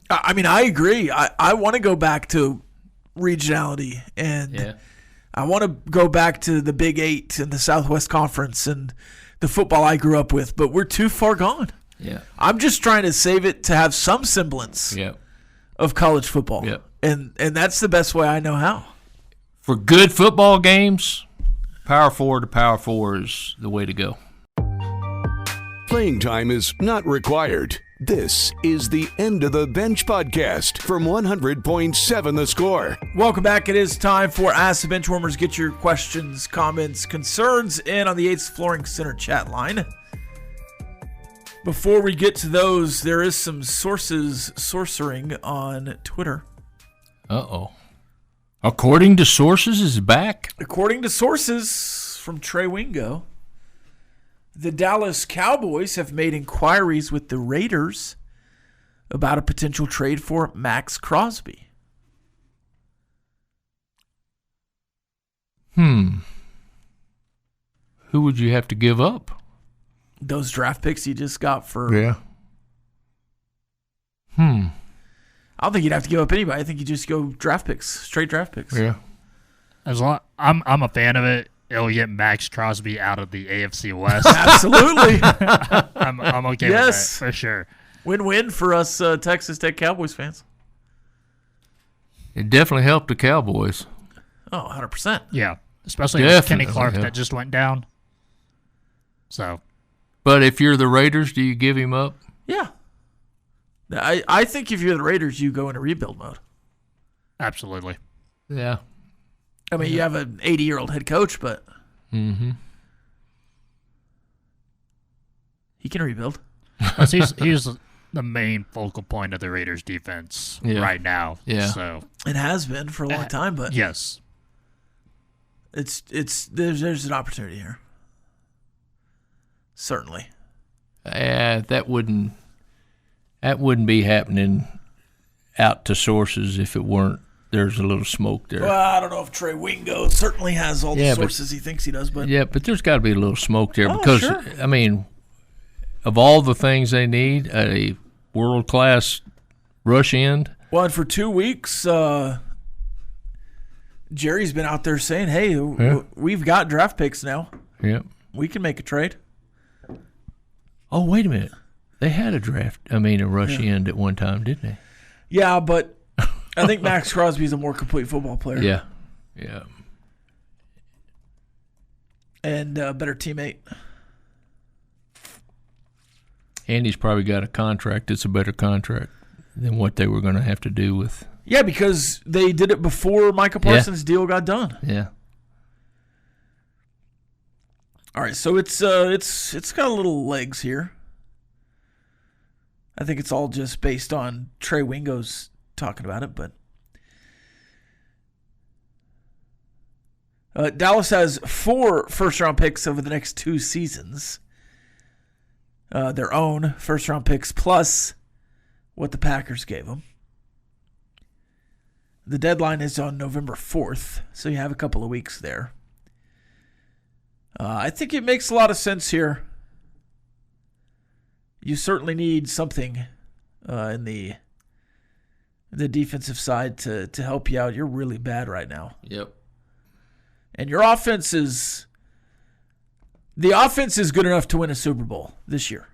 [SPEAKER 3] I mean, I agree. I want to go back to regionality, and I want to go back to the Big 8 and the Southwest Conference and the football I grew up with, but we're too far gone.
[SPEAKER 4] Yeah.
[SPEAKER 3] I'm just trying to save it to have some semblance of college football.
[SPEAKER 4] Yeah.
[SPEAKER 3] And that's the best way I know how.
[SPEAKER 4] For good football games, Power 4 to Power 4 is the way to go.
[SPEAKER 1] Playing time is not required. This is the End of the Bench podcast from 100.7 The Score.
[SPEAKER 3] Welcome back. It is time for Ask The Benchwarmers. Get your questions, comments, concerns in on the 8th Flooring Center chat line. Before we get to those, there is some sorcering on Twitter.
[SPEAKER 4] Uh-oh. According to sources, is back?
[SPEAKER 3] According to sources from Trey Wingo, the Dallas Cowboys have made inquiries with the Raiders about a potential trade for Maxx Crosby.
[SPEAKER 4] Who would you have to give up?
[SPEAKER 3] Those draft picks you just got for... I don't think you'd have to give up anybody. I think you just go draft picks, straight draft picks.
[SPEAKER 4] Yeah.
[SPEAKER 6] I'm a fan of it. It'll get Maxx Crosby out of the AFC West.
[SPEAKER 3] Absolutely.
[SPEAKER 6] I'm okay with that for sure.
[SPEAKER 3] Win-win for us Texas Tech Cowboys fans.
[SPEAKER 4] It definitely helped the Cowboys.
[SPEAKER 3] Oh, 100%.
[SPEAKER 6] Yeah, especially with
[SPEAKER 4] Definitely,
[SPEAKER 6] Kenny Clark
[SPEAKER 4] yeah.
[SPEAKER 6] that just went down. So,
[SPEAKER 4] But if you're the Raiders, do you give him up?
[SPEAKER 3] Yeah. I think if you're the Raiders, you go into rebuild mode.
[SPEAKER 6] absolutely.
[SPEAKER 4] Yeah.
[SPEAKER 3] I mean, you have an 80-year-old head coach, but he can rebuild.
[SPEAKER 6] Plus, he's the main focal point of the Raiders defense right now.
[SPEAKER 4] Yeah.
[SPEAKER 6] So
[SPEAKER 3] It has been for a long time, but
[SPEAKER 6] yes,
[SPEAKER 3] there's an opportunity here. Certainly.
[SPEAKER 4] That wouldn't be happening out to sources if it weren't. There's a little smoke there.
[SPEAKER 3] Well, I don't know if Trey Wingo certainly has all the sources he thinks he does, but
[SPEAKER 4] but there's got to be a little smoke there because
[SPEAKER 3] sure.
[SPEAKER 4] I mean, of all the things they need, a world-class rush end.
[SPEAKER 3] Well, and for 2 weeks, Jerry's been out there saying, "Hey, we've got draft picks now.
[SPEAKER 4] Yeah.
[SPEAKER 3] We can make a trade."
[SPEAKER 4] Oh, wait a minute. They had a rush end at one time, didn't they?
[SPEAKER 3] Yeah, but I think Maxx Crosby is a more complete football player.
[SPEAKER 4] Yeah. Yeah.
[SPEAKER 3] And a better teammate.
[SPEAKER 4] And he's probably got a contract that's a better contract than what they were going to have to do with.
[SPEAKER 3] Yeah, because they did it before Micah Parsons' deal got done.
[SPEAKER 4] Yeah.
[SPEAKER 3] All right, so it's got a little legs here. I think it's all just based on Trey Wingo's talking about it, but Dallas has 4 first-round picks over the next 2 seasons. Their own first-round picks plus what the Packers gave them. The deadline is on November 4th, so you have a couple of weeks there. I think it makes a lot of sense here. You certainly need something in the defensive side to help you out. You're really bad right now.
[SPEAKER 4] Yep.
[SPEAKER 3] And your offense is good enough to win a Super Bowl this year.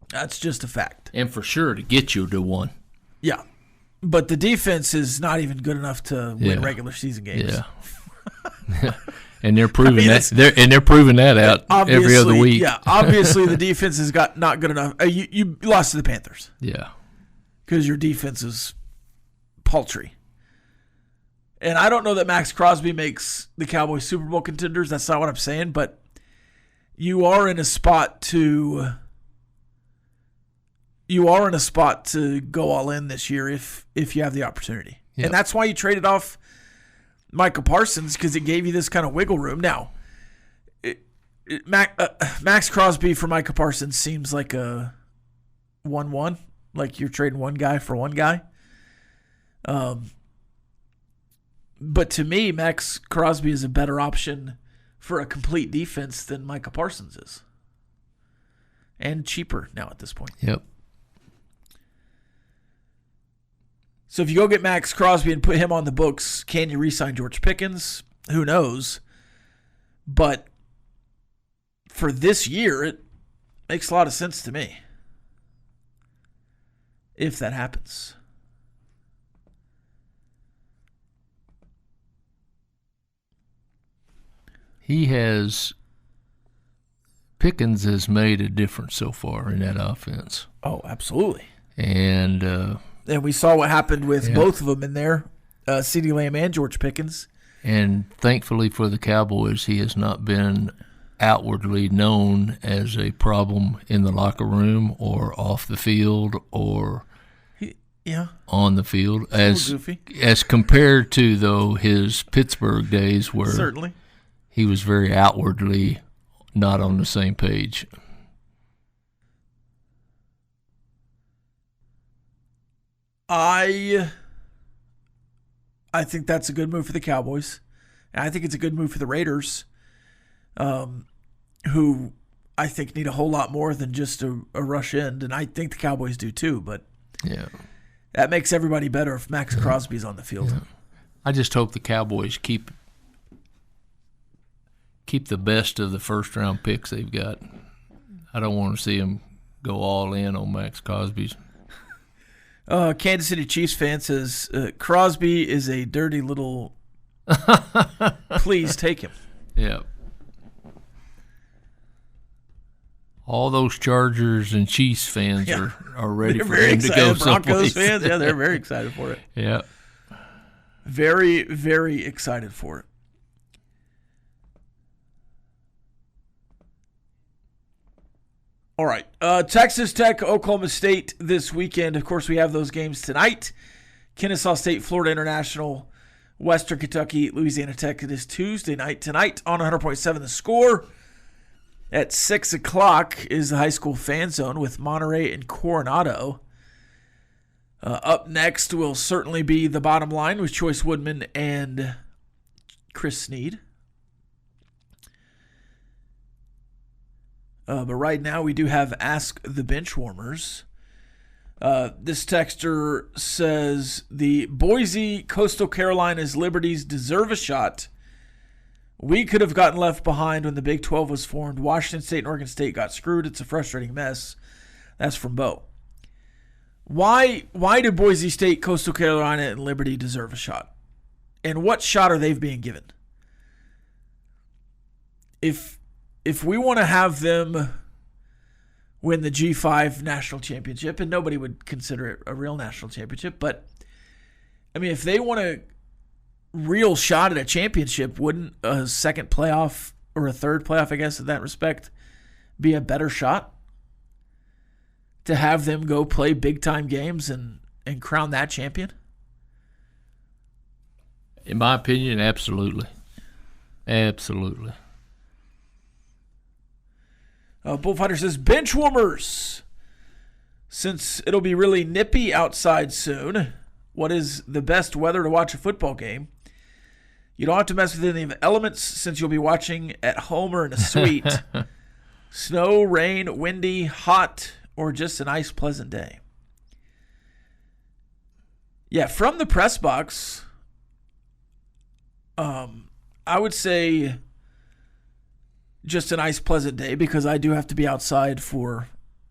[SPEAKER 3] That's just a fact.
[SPEAKER 4] And for sure to get you to one.
[SPEAKER 3] Yeah. But the defense is not even good enough to win regular season games.
[SPEAKER 4] Yeah. And they're proving they're proving that out every other week.
[SPEAKER 3] Yeah, obviously the defense is not good enough. You lost to the Panthers.
[SPEAKER 4] Yeah.
[SPEAKER 3] Because your defense is paltry. And I don't know that Maxx Crosby makes the Cowboys Super Bowl contenders. That's not what I'm saying. But you are in a spot to go all in this year if you have the opportunity. Yep. And that's why you traded off Micah Parsons, because it gave you this kind of wiggle room. Now, Maxx Crosby for Micah Parsons seems like a 1-1, like you're trading one guy for one guy. But to me, Maxx Crosby is a better option for a complete defense than Micah Parsons is. And cheaper now at this point.
[SPEAKER 4] Yep.
[SPEAKER 3] So if you go get Maxx Crosby and put him on the books, can you re-sign George Pickens? Who knows? But for this year, it makes a lot of sense to me. If that happens.
[SPEAKER 4] Pickens has made a difference so far in that offense.
[SPEAKER 3] Oh, absolutely.
[SPEAKER 4] And
[SPEAKER 3] we saw what happened with both of them in there, CeeDee Lamb and George Pickens.
[SPEAKER 4] And thankfully for the Cowboys, he has not been outwardly known as a problem in the locker room or off the field or on the field. As compared to, though, his Pittsburgh days where
[SPEAKER 3] certainly
[SPEAKER 4] he was very outwardly not on the same page.
[SPEAKER 3] I think that's a good move for the Cowboys. And I think it's a good move for the Raiders, who I think need a whole lot more than just a rush end. And I think the Cowboys do too. But That makes everybody better if Maxx Crosby's on the field.
[SPEAKER 4] I just hope the Cowboys keep the best of the first-round picks they've got. I don't want to see them go all in on Maxx Crosby's.
[SPEAKER 3] Kansas City Chiefs fan says, Crosby is a dirty little... Please take him.
[SPEAKER 4] Yeah. All those Chargers and Chiefs fans are ready for him to go someplace.
[SPEAKER 3] Broncos fans, yeah, they're very excited for it.
[SPEAKER 4] Yeah.
[SPEAKER 3] Very, very excited for it. All right. Texas Tech, Oklahoma State this weekend. Of course, we have those games tonight. Kennesaw State, Florida International, Western Kentucky, Louisiana Tech. It is Tuesday night. Tonight on 100.7 The Score. At 6 o'clock is the high school fan zone with Monterey and Coronado. Up next will certainly be The Bottom Line with Choice Woodman and Chris Sneed. But right now we do have Ask the Benchwarmers. This texter says, the Boise, Coastal Carolinas Liberties deserve a shot. We could have gotten left behind when the Big 12 was formed. Washington State and Oregon State got screwed. It's a frustrating mess. That's from Bo. Why do Boise State, Coastal Carolina, and Liberty deserve a shot? And what shot are they being given? If we want to have them win the G5 national championship, and nobody would consider it a real national championship, but I mean, if they want a real shot at a championship, wouldn't a second playoff or a third playoff, I guess, in that respect, be a better shot? To have them go play big-time games and crown that champion?
[SPEAKER 4] In my opinion, absolutely. Absolutely.
[SPEAKER 3] Bullfighter says, Benchwarmers. Since it'll be really nippy outside soon, what is the best weather to watch a football game? You don't have to mess with any of the elements since you'll be watching at home or in a suite. Snow, rain, windy, hot, or just a nice, pleasant day. Yeah, from the press box, I would say just a nice, pleasant day because I do have to be outside for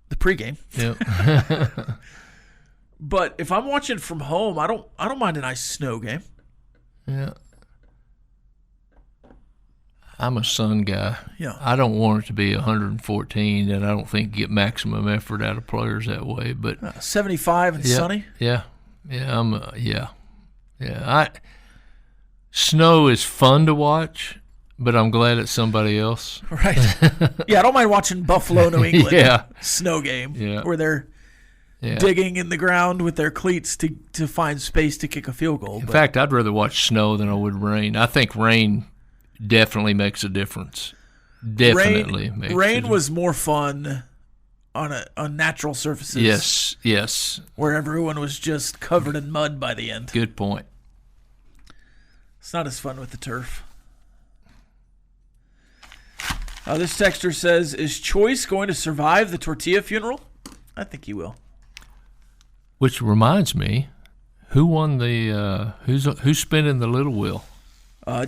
[SPEAKER 3] the pregame.
[SPEAKER 4] Yep.
[SPEAKER 3] But if I'm watching from home, I don't mind a nice snow game.
[SPEAKER 4] Yeah. I'm a sun guy.
[SPEAKER 3] Yeah.
[SPEAKER 4] I don't want it to be 114, and I don't think you get maximum effort out of players that way. But
[SPEAKER 3] 75 and sunny.
[SPEAKER 4] Yeah. Snow is fun to watch, but I'm glad it's somebody else.
[SPEAKER 3] Right. Yeah, I don't mind watching Buffalo, New England snow game where they're digging in the ground with their cleats to find space to kick a field goal.
[SPEAKER 4] In fact, I'd rather watch snow than I would rain. I think rain definitely makes a difference. Rain
[SPEAKER 3] was more fun on natural surfaces.
[SPEAKER 4] Yes.
[SPEAKER 3] Where everyone was just covered in mud by the end.
[SPEAKER 4] Good point.
[SPEAKER 3] It's not as fun with the turf. This texter says, is Choice going to survive the tortilla funeral? I think he will.
[SPEAKER 4] Which reminds me, who won the who's spinning the little wheel?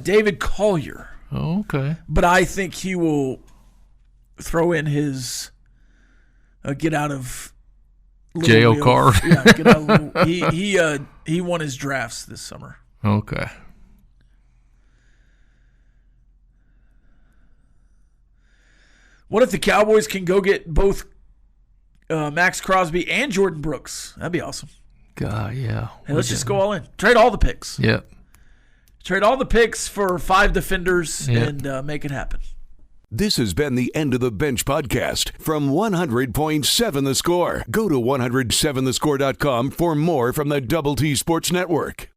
[SPEAKER 3] David Collier.
[SPEAKER 4] Oh, okay.
[SPEAKER 3] But I think he will throw in his get out of
[SPEAKER 4] jail card.
[SPEAKER 3] Yeah, get out of he won his drafts this summer.
[SPEAKER 4] Okay.
[SPEAKER 3] What if the Cowboys can go get both Maxx Crosby and Jordan Brooks? That'd be awesome.
[SPEAKER 4] God, yeah.
[SPEAKER 3] Hey, let's just go all in. Trade all the picks.
[SPEAKER 4] Yep.
[SPEAKER 3] Trade all the picks for 5 defenders and make it happen.
[SPEAKER 1] This has been the End of the Bench podcast from 100.7 The Score. Go to 107thescore.com for more from the Double T Sports Network.